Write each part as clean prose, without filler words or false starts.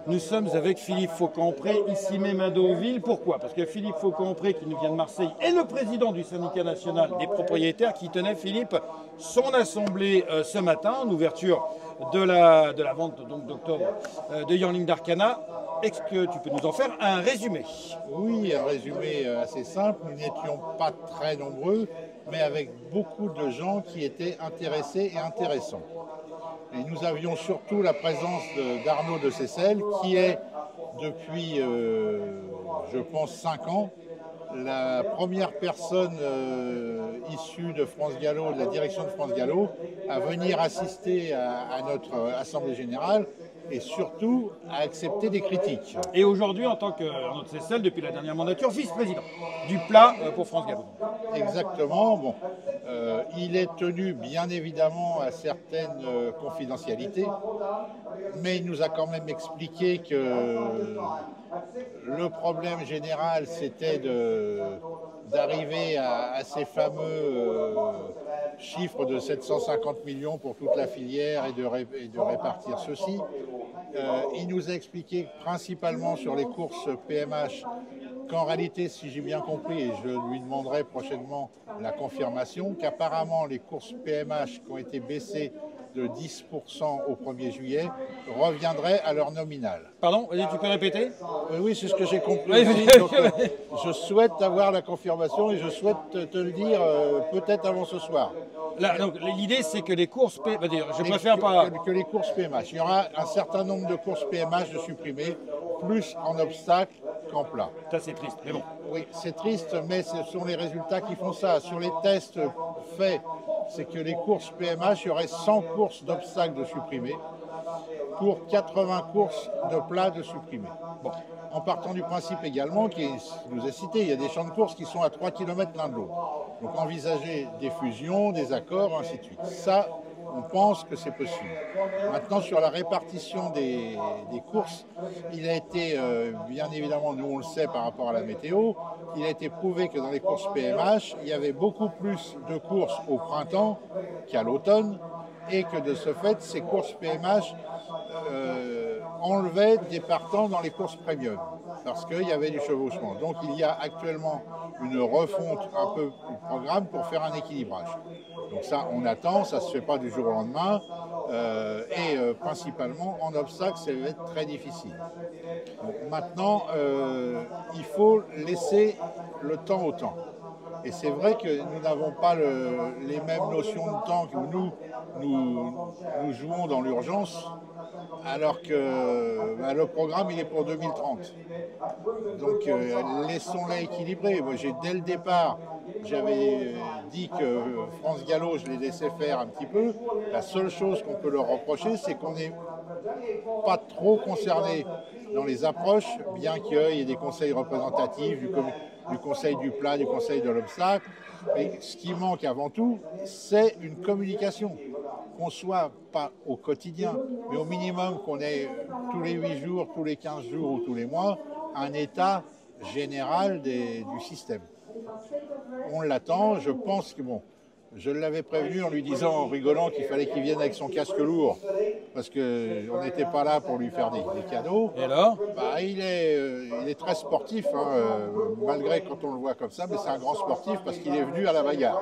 Nous sommes avec Philippe Faucampré, ici même à Deauville. Pourquoi? Parce que Philippe Faucampré, qui nous vient de Marseille, est le président du syndicat national des propriétaires qui tenait, Philippe, son assemblée ce matin, en ouverture de la vente d'octobre de Yearling d'Arcana. Est-ce que tu peux nous en faire un résumé? Oui, un résumé assez simple. Nous n'étions pas très nombreux, mais avec beaucoup de gens qui étaient intéressés et intéressants. Et nous avions surtout la présence d'Arnaud de Seyssel, qui est depuis, je pense, 5 ans, la première personne issue de France Gallo, de la direction de France Gallo, à venir assister à notre Assemblée Générale et surtout à accepter des critiques. Et aujourd'hui, en tant qu'Arnaud de Seyssel, depuis la dernière mandature, vice-président du plat pour France Gallo. Exactement. Bon, il est tenu bien évidemment à certaines confidentialités, mais il nous a quand même expliqué que le problème général, c'était d'arriver à ces fameux chiffres de 750 millions pour toute la filière et de répartir ceci. Il nous a expliqué principalement sur les courses PMH qu'en réalité, si j'ai bien compris, et je lui demanderai prochainement la confirmation, qu'apparemment les courses PMH qui ont été baissées de 10% au 1er juillet reviendraient à leur nominal. Pardon, tu peux répéter? Oui, c'est ce que j'ai compris aussi. Donc, je souhaite avoir la confirmation et je souhaite te le dire peut-être avant ce soir. L'idée, c'est que les courses PMH, je préfère que les courses PMH. Il y aura un certain nombre de courses PMH de supprimer, plus en obstacle qu'en plat. Ça, c'est triste, mais bon. Oui, c'est triste, mais ce sont les résultats qui font ça. Sur les tests faits, c'est que les courses PMH, il y aurait 100 courses d'obstacles de supprimer pour 80 courses de plat de supprimer. Bon. En partant du principe également, qui nous est cité, il y a des champs de course qui sont à 3 km l'un de l'autre. Donc envisager des fusions, des accords, ainsi de suite. Ça, on pense que c'est possible. Maintenant, sur la répartition des courses, il a été, bien évidemment, nous on le sait par rapport à la météo, il a été prouvé que dans les courses PMH, il y avait beaucoup plus de courses au printemps qu'à l'automne, et que de ce fait, ces courses PMH enlevaient des partants dans les courses premium, parce qu'il y avait du chevauchement. Donc il y a actuellement une refonte un peu du programme pour faire un équilibrage. Donc ça, on attend, ça ne se fait pas du jour au lendemain, principalement en obstacle, ça va être très difficile. Donc, maintenant, il faut laisser le temps au temps. Et c'est vrai que nous n'avons pas les mêmes notions de temps que nous jouons dans l'urgence, alors que le programme il est pour 2030. Donc laissons-les équilibrer. Moi, dès le départ, j'avais dit que France Gallo, je les laissais faire un petit peu. La seule chose qu'on peut leur reprocher, c'est qu'on n'est pas trop concerné dans les approches, bien qu'il y ait des conseils représentatifs, du conseil du plat, du conseil de l'obstacle. Mais ce qui manque avant tout, c'est une communication. Qu'on soit pas au quotidien, mais au minimum qu'on ait tous les 8 jours, tous les 15 jours ou tous les mois, un état général du système. On l'attend, je pense que bon, je l'avais prévenu en lui disant, en rigolant, qu'il fallait qu'il vienne avec son casque lourd, parce qu'on n'était pas là pour lui faire des cadeaux. Et alors il est très sportif, malgré quand on le voit comme ça, mais c'est un grand sportif parce qu'il est venu à la bagarre.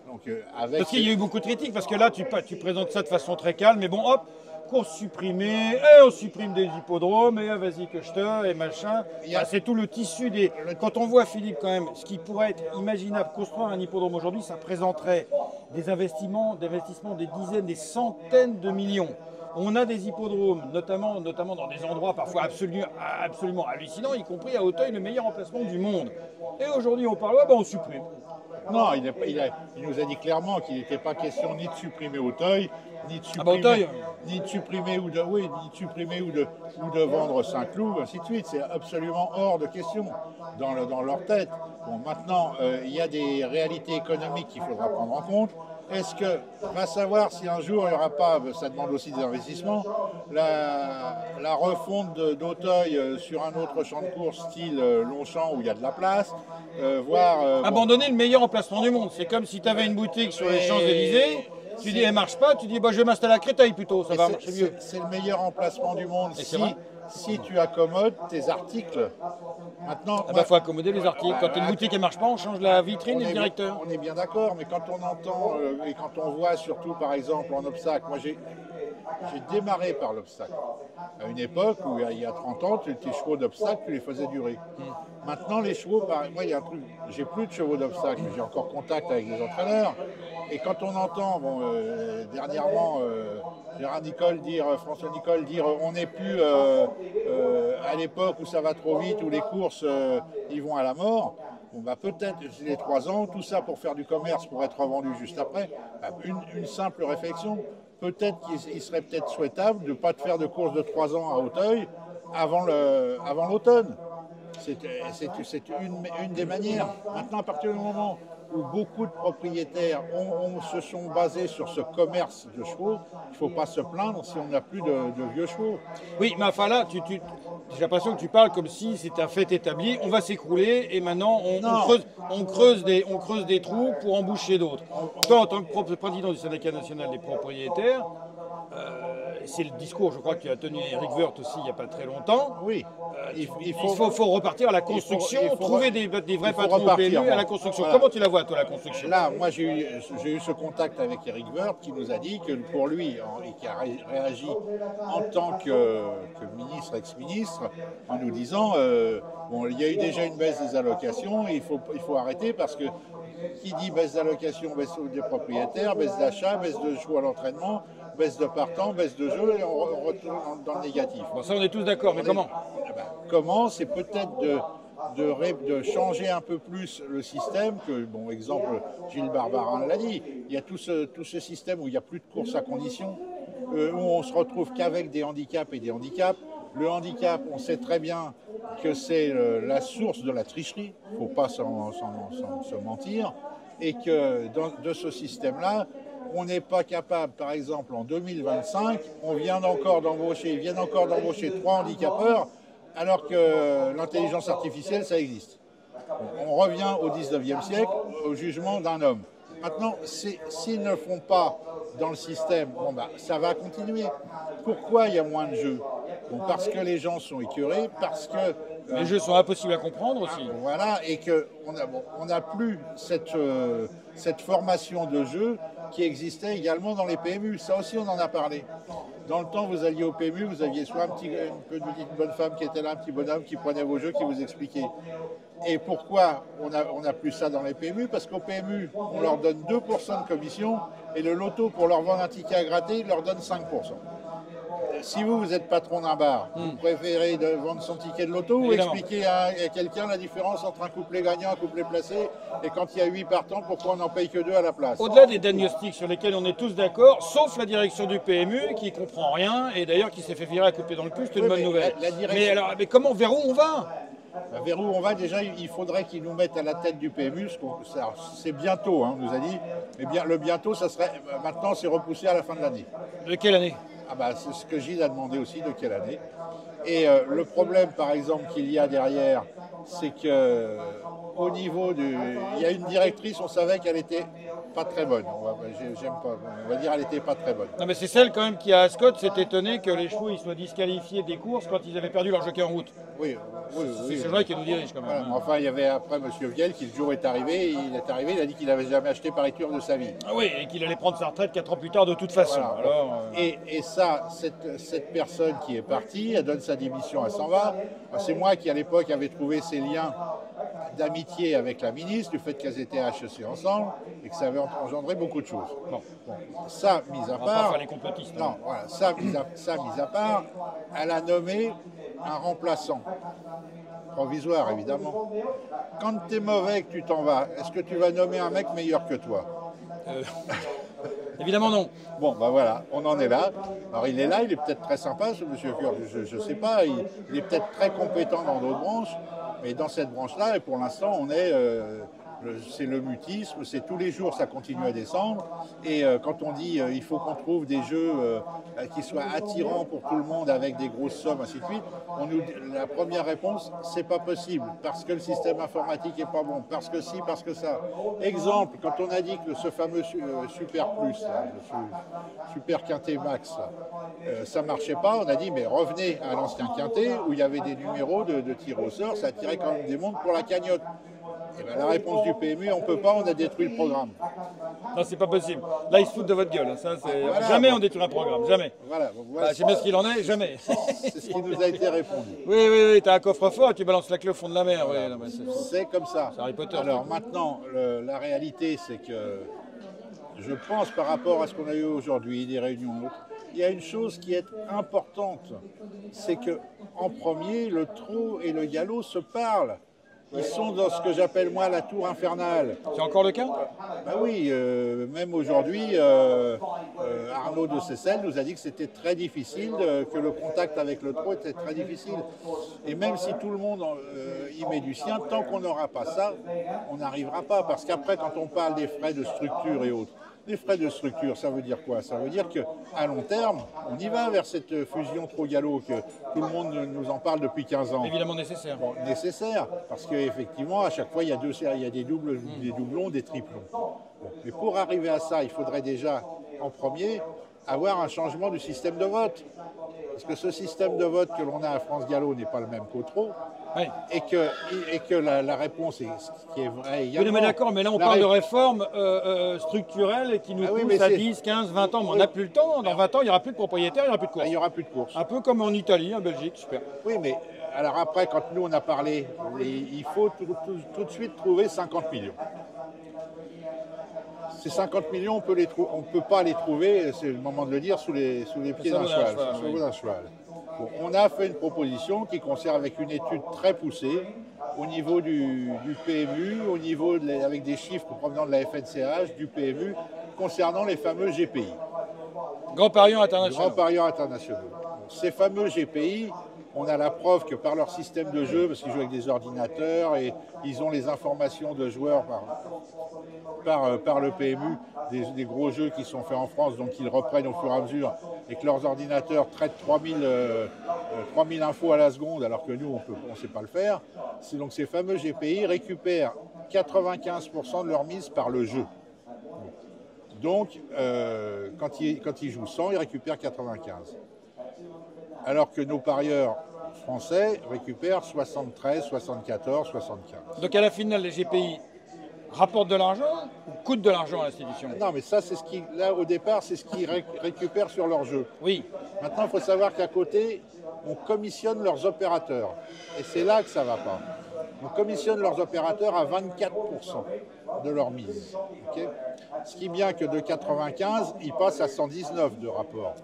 Donc, parce qu'il y a eu beaucoup de critiques, parce que là, tu présentes ça de façon très calme, mais bon, hop, course supprimée, on supprime des hippodromes, et vas-y que je te, et machin. C'est tout le tissu des... Quand on voit, Philippe, quand même, ce qui pourrait être imaginable, construire un hippodrome aujourd'hui, ça présenterait des investissements des dizaines, des centaines de millions. On a des hippodromes, notamment dans des endroits parfois absolument hallucinants, y compris à Auteuil, le meilleur emplacement du monde. Et aujourd'hui, on parle, on supprime. Non, il nous a dit clairement qu'il n'était pas question ni de supprimer Auteuil, ni de supprimer, ou de vendre Saint-Cloud, ainsi de suite. C'est absolument hors de question dans leur tête. Bon, maintenant, il y a des réalités économiques qu'il faudra prendre en compte. Est-ce que, va savoir si un jour il n'y aura pas, ça demande aussi des investissements, la refonte d'Auteuil sur un autre champ de course style Longchamp où il y a de la place, abandonner le meilleur emplacement du monde. C'est comme si tu avais une boutique sur les Champs-Élysées, tu dis elle marche pas, tu dis je vais m'installer à Créteil plutôt, ça va marcher mieux. C'est le meilleur emplacement du monde si tu accommodes tes articles. Maintenant, Ah bah, faut accommoder les articles. Quand une boutique ne marche pas, on change la vitrine et le directeur. On est bien d'accord, mais quand on entend et quand on voit surtout par exemple en obstacle, moi j'ai démarré par l'obstacle. À une époque où il y a 30 ans, tes chevaux d'obstacle, tu les faisais durer. Maintenant, les chevaux, moi, il y a un truc, j'ai plus de chevaux d'obstacle, j'ai encore contact avec les entraîneurs. Et quand on entend, dernièrement, François Nicole dire, on n'est plus à l'époque où ça va trop vite, où les courses, ils vont à la mort. Bon, bah, peut-être les 3 ans, tout ça pour faire du commerce, pour être revendu juste après. Bah, une simple réflexion. Peut-être qu'il serait peut-être souhaitable de ne pas faire de course de 3 ans à Auteuil avant l'automne. C'est une des manières. Maintenant, à partir du moment où beaucoup de propriétaires se sont basés sur ce commerce de chevaux, il ne faut pas se plaindre si on n'a plus de vieux chevaux. Oui, mais enfin là, j'ai l'impression que tu parles comme si c'était un fait établi, on va s'écrouler et maintenant on creuse des trous pour emboucher d'autres. Toi, en tant que président du syndicat national des propriétaires, c'est le discours, je crois, que tu as tenu Eric Woerth aussi il n'y a pas très longtemps. Oui. Il faut repartir à la construction, trouver des vrais patrons au PMU à la construction. Voilà. Comment tu la vois, toi, la construction? Là, moi, j'ai eu ce contact avec Eric Woerth qui nous a dit que pour lui, et qui a réagi en tant que ministre, ex-ministre, en nous disant il y a eu déjà une baisse des allocations, et il faut arrêter parce que qui dit baisse d'allocation, baisse des propriétaires, baisse d'achat, baisse de chevaux à l'entraînement, baisse de partants, baisse de jeu, et on retourne dans le négatif. Bon, ça, on est tous d'accord, mais comment? Comment? C'est peut-être de changer un peu plus le système, que, bon, exemple, Gilles Barbarin l'a dit, il y a tout ce système où il n'y a plus de course à condition, où on se retrouve qu'avec des handicaps et des handicaps. Le handicap, on sait très bien que c'est la source de la tricherie, il ne faut pas se mentir, et que de ce système-là, on n'est pas capable, par exemple, en 2025, ils viennent encore d'embaucher 3 handicapeurs, alors que l'intelligence artificielle, ça existe. On revient au 19e siècle, au jugement d'un homme. Maintenant, s'ils ne le font pas dans le système, ça va continuer. Pourquoi il y a moins de jeux? Parce que les gens sont écœurés, parce que... les jeux sont impossibles à comprendre aussi. Voilà, et qu'on n'a plus cette formation de jeu qui existait également dans les PMU. Ça aussi, on en a parlé. Dans le temps, vous alliez au PMU, vous aviez soit une bonne femme qui était là, un petit bonhomme qui prenait vos jeux, qui vous expliquait. Et pourquoi on n'a plus ça dans les PMU? Parce qu'au PMU, on leur donne 2% de commission et le loto, pour leur vendre un ticket à gratter, il leur donne 5%. Si vous êtes patron d'un bar, vous préférez vendre son ticket de loto ou expliquer à quelqu'un la différence entre un couplet gagnant et un couplet placé, et quand il y a 8 partants, pourquoi on n'en paye que 2 à la place? Au-delà des diagnostics sur lesquels on est tous d'accord, sauf la direction du PMU qui comprend rien et d'ailleurs qui s'est fait virer à couper dans le cul, c'est une bonne nouvelle. Mais comment, vers où on va? Vers où on va, déjà, il faudrait qu'ils nous mettent à la tête du PMU, c'est bientôt, on nous a dit, mais bien, le bientôt, ça serait, maintenant c'est repoussé à la fin de l'année. De quelle année? C'est ce que Gilles a demandé aussi, de quelle année. Et le problème, par exemple, qu'il y a derrière, c'est que au niveau il y a une directrice, on savait qu'elle était pas très bonne. On va dire elle était pas très bonne. Non, mais c'est celle quand même qui à Ascot s'est étonnée que les chevaux ils soient disqualifiés des courses quand ils avaient perdu leur jockey en route. Oui. C'est vrai qu'il nous dirige quand même. Voilà. Enfin, il y avait après M. Viel qui, le jour est arrivé, il a dit qu'il n'avait jamais acheté pariture de sa vie. Ah oui, et qu'il allait prendre sa retraite 4 ans plus tard de toute façon. Voilà. Alors, Et ça, cette personne qui est partie, elle donne sa démission, elle s'en va. C'est moi qui, à l'époque, avais trouvé ces liens d'amitié avec la ministre, du fait qu'elles étaient à HEC ensemble, et que ça avait engendré beaucoup de choses. Bon. Ça, mis à on va part... pas faire les complotistes. Non, voilà, ça, mis à part, elle a nommé un remplaçant. Provisoire, évidemment. Quand tu es mauvais et que tu t'en vas, est-ce que tu vas nommer un mec meilleur que toi? Évidemment non. Bon, voilà, on en est là. Alors il est là, il est peut-être très sympa, ce monsieur Cœur, je ne sais pas, il est peut-être très compétent dans d'autres branches, mais dans cette branche-là, et pour l'instant, on est C'est le mutisme, c'est tous les jours ça continue à descendre. Et quand on dit il faut qu'on trouve des jeux qui soient attirants pour tout le monde avec des grosses sommes, ainsi de suite, la première réponse, c'est pas possible parce que le système informatique est pas bon, parce que si, parce que ça. Exemple, quand on a dit que ce fameux Super Plus, là, le Super Quintet Max, là, ça marchait pas, on a dit mais revenez à l'ancien Quintet où il y avait des numéros de tir au sort, ça attirait quand même des mondes pour la cagnotte. Et ben, la réponse du PMU, on ne peut pas, on a détruit le programme. Non, c'est pas possible. Là, ils se foutent de votre gueule. Ça, voilà, jamais on détruit un programme, jamais. Voilà, c'est bien ce qu'il en est, jamais. C'est ce qui nous a été répondu. Oui, t'as un coffre-fort, tu balances la clé au fond de la mer. Voilà, oui, c'est comme ça. C'est Harry Potter. Alors maintenant, la réalité, c'est que je pense par rapport à ce qu'on a eu aujourd'hui, des réunions, il y a une chose qui est importante, c'est que en premier, le trot et le galop se parlent. Ils sont dans ce que j'appelle moi la tour infernale. C'est encore le cas? Ben oui, même aujourd'hui, Arnaud de Seyssel nous a dit que c'était très difficile, que le contact avec le trot était très difficile. Et même si tout le monde y met du sien, tant qu'on n'aura pas ça, on n'arrivera pas. Parce qu'après, quand on parle des frais de structure et autres, les frais de structure, ça veut dire quoi? Ça veut dire qu'à long terme, on y va vers cette fusion trop-galop que tout le monde nous en parle depuis 15 ans. Évidemment nécessaire. Bon, nécessaire, parce qu'effectivement, à chaque fois, il y a des doublons, des triplons. Bon, mais pour arriver à ça, il faudrait déjà, en premier, avoir un changement du système de vote. Parce que ce système de vote que l'on a à France Gallo n'est pas le même qu'au trot. Oui. Et que la réponse est ce qui est vrai également. Oui, mais d'accord, mais là on parle de réformes structurelles qui nous poussent à 10, 15, 20 ans. Mais on n'a plus le temps. Dans 20 ans, il n'y aura plus de propriétaires, il n'y aura plus de courses. Il n'y aura plus de courses. Un peu comme en Italie, en Belgique, super. Oui, mais alors après, quand nous on a parlé, il faut tout de suite trouver 50 millions. Ces 50 millions, on ne peut pas les trouver, c'est le moment de le dire, sous les pieds d'un cheval. Bon, on a fait une proposition qui concerne avec une étude très poussée au niveau du PMU, avec des chiffres provenant de la FNCH, du PMU, concernant les fameux GPI. Grands parieurs internationaux. Grands parieurs internationaux. Ces fameux GPI, on a la preuve que par leur système de jeu, parce qu'ils jouent avec des ordinateurs et ils ont les informations de joueurs par le PMU, des gros jeux qui sont faits en France, donc ils reprennent au fur et à mesure, et que leurs ordinateurs traitent 3000 infos à la seconde, alors que nous, on ne sait pas le faire. Donc ces fameux GPI récupèrent 95% de leur mise par le jeu. Donc, quand ils jouent 100, ils récupèrent 95. Alors que nos parieurs français récupèrent 73, 74, 75. Donc à la finale, les GPI rapportent de l'argent ou coûtent de l'argent à l'institution? Non, mais ça, c'est ce qui, là, au départ, c'est ce qu'ils récupèrent sur leur jeu. Oui. Maintenant, il faut savoir qu'à côté, on commissionne leurs opérateurs. Et c'est là que ça ne va pas. On commissionne leurs opérateurs à 24% de leur mise. Okay, ce qui est bien que de 95, ils passent à 119 de rapport.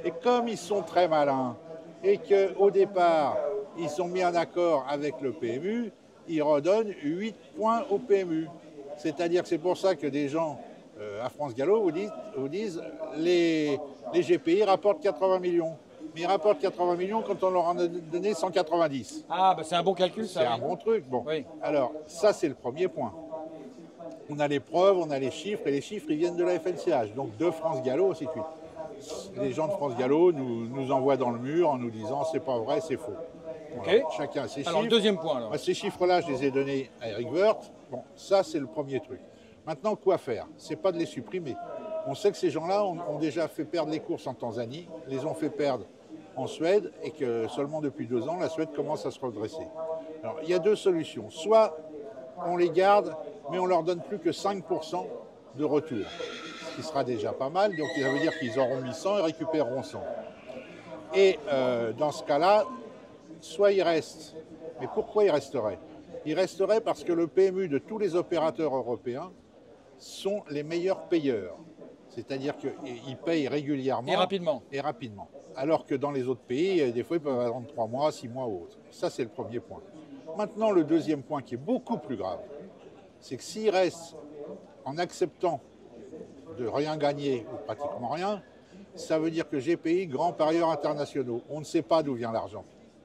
Et comme ils sont très malins et qu'au départ, ils sont mis en accord avec le PMU, ils redonnent 8 points au PMU. C'est-à-dire que c'est pour ça que des gens à France Gallo vous disent les GPI rapportent 80 millions. Mais ils rapportent 80 millions quand on leur en a donné 190. Ah, bah c'est un bon calcul, ça. C'est un bon truc. Bon. Oui. Alors, ça, c'est le premier point. On a les preuves, on a les chiffres, et les chiffres, ils viennent de la FNCH, donc de France Gallo, ainsi de suite. Les gens de France Gallo nous envoient dans le mur en nous disant c'est pas vrai, c'est faux. Voilà. Okay. Chacun a ses chiffres. Alors, le deuxième point, alors. Ces chiffres-là, je les ai donnés à Eric Woerth. Bon, ça, c'est le premier truc. Maintenant, quoi faire? C'est pas de les supprimer. On sait que ces gens-là ont déjà fait perdre les courses en Tanzanie, les ont fait perdre en Suède, et que seulement depuis 2 ans, la Suède commence à se redresser. Alors, il y a 2 solutions. Soit on les garde, mais on leur donne plus que 5% de retour, ce qui sera déjà pas mal. Donc, ça veut dire qu'ils auront mis 100 et récupéreront 100. Et dans ce cas-là, soit ils restent. Mais pourquoi ils resteraient? Ils resteraient parce que le PMU de tous les opérateurs européens sont les meilleurs payeurs. C'est-à-dire qu'ils payent régulièrement. Et rapidement. Alors que dans les autres pays, des fois, ils peuvent attendre 3 mois, 6 mois ou autre. Ça, c'est le premier point. Maintenant, le deuxième point qui est beaucoup plus grave, c'est que s'ils restent en acceptant de rien gagner ou pratiquement rien, ça veut dire que GPI, grands parieurs internationaux, on ne sait pas d'où vient l'argent.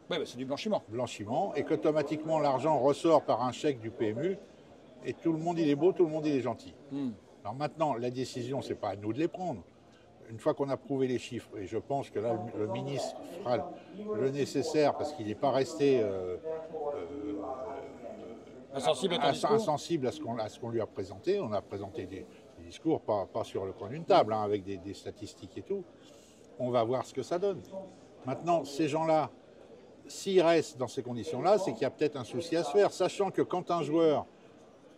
Oui, bah c'est du blanchiment. Et qu'automatiquement l'argent ressort par un chèque du PMU et tout le monde il est beau, tout le monde il est gentil. Alors maintenant, la décision, c'est pas à nous de les prendre. Une fois qu'on a prouvé les chiffres, et je pense que là, le ministre fera le nécessaire parce qu'il n'est pas resté insensible à ce qu'on lui a présenté. On a présenté des discours, pas sur le coin d'une table, hein, avec des statistiques et tout. On va voir ce que ça donne. Maintenant, ces gens-là, s'ils restent dans ces conditions-là, c'est qu'il y a peut-être un souci à se faire, sachant que quand un joueur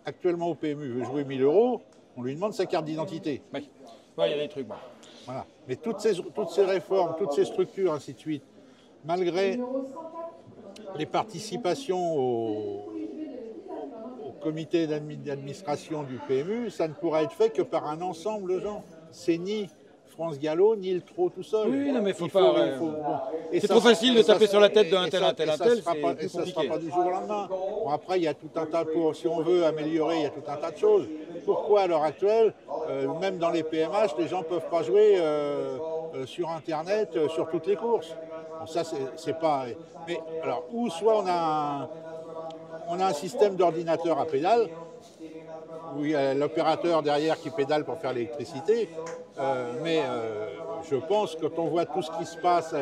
actuellement au PMU veut jouer 1 000 €, on lui demande sa carte d'identité. Oui, il y a des trucs. Bon. Voilà. Mais toutes ces réformes, toutes ces structures, ainsi de suite, malgré les participations au comité d'administration du PMU, ça ne pourra être fait que par un ensemble de gens. C'est ni France Gallo, ni le TRO tout seul. Oui, non, mais faut pas. Bon. C'est trop facile de taper sur la tête d'un tel, un tel, un tel. Et ça ne sera pas du jour au lendemain. Bon, après, il y a tout un tas si on veut améliorer, il y a tout un tas de choses. Pourquoi à l'heure actuelle, même dans les PMH, les gens ne peuvent pas jouer sur Internet, sur toutes les courses? Bon, ça, c'est pas. Mais alors, ou soit on a un système d'ordinateur à pédale, où il y a l'opérateur derrière qui pédale pour faire l'électricité. Mais je pense que quand on voit tout ce qui se passe,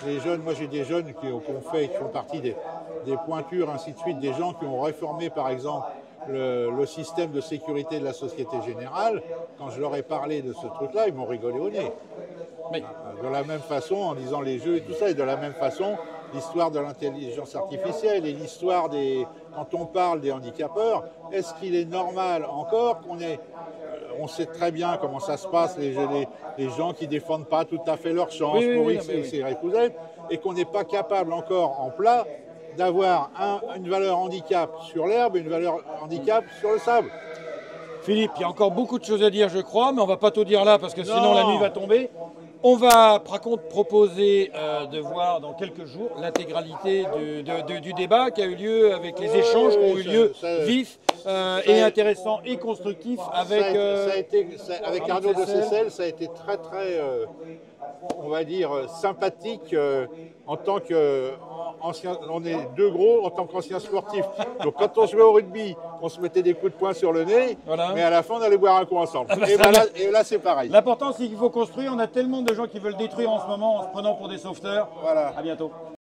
les jeunes, moi j'ai des jeunes qui font partie des pointures, ainsi de suite, des gens qui ont réformé par exemple le système de sécurité de la Société Générale. Quand je leur ai parlé de ce truc-là, ils m'ont rigolé au nez. Mais de la même façon, en disant les jeux et tout ça, et de la même façon, l'histoire de l'intelligence artificielle et l'histoire quand on parle des handicapeurs, est-ce qu'il est normal encore on sait très bien comment ça se passe, les gens qui ne défendent pas tout à fait leur chance pour X, Y, Z, et qu'on n'est pas capable encore en plat d'avoir une valeur handicap sur l'herbe et une valeur handicap sur le sable. Philippe, il y a encore beaucoup de choses à dire, je crois, mais on ne va pas tout dire là parce que sinon la nuit va tomber. On va par contre proposer de voir dans quelques jours l'intégralité du débat qui a eu lieu avec les échanges qui ont eu lieu vifs et intéressants et constructifs avec Arnaud de Seyssel. Ça a été très très, on va dire, sympathique en tant que on est deux gros en tant qu'anciens sportifs. Donc quand on jouait au rugby, on se mettait des coups de poing sur le nez, mais à la fin on allait boire un coup ensemble. Et là c'est pareil. L'important c'est qu'il faut construire. On a tellement de gens qui veulent détruire en ce moment en se prenant pour des sauveteurs. Voilà. À bientôt.